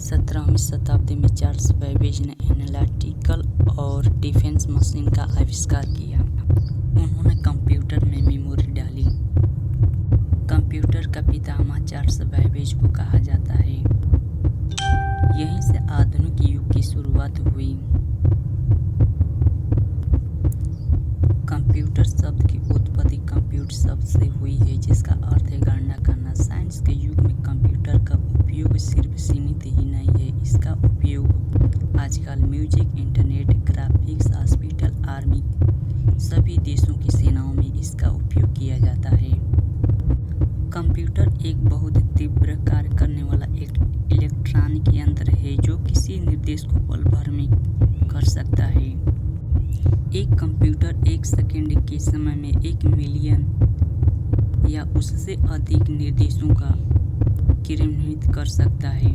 17वीं शताब्दी में Charles Babbage ने एनालिटिकल और डिफरेंस मशीन का आविष्कार किया। उन्होंने कंप्यूटर में मेमोरी डाली। कंप्यूटर का पितामह चार्ल्स बेबेज को कहा जाता है। यहीं से आधुनिक युग की शुरुआत हुई। कंप्यूटर शब्द की उत्पत्ति कंप्यूट शब्द से हुई है, जिसका अर्थ है गणना करना। साइंस के युग में कंप्यूटर का उपयोग सिर्फ सीमित ही नहीं है, इसका उपयोग आजकल music, internet, graphics, hospital, army सभी देशों की सेनाओं में इसका उपयोग किया जाता है। कंप्यूटर एक बहुत तीव्र कार्य करने वाला एक इलेक्ट्रॉनिक यंत्र है जो किसी निर्देश को पल भर में कर सकता है। एक कंप्यूटर एक सेकंड के समय में 1 मिलियन या उससे अधिक निर्देशों का क्रियान्वित कर सकता है।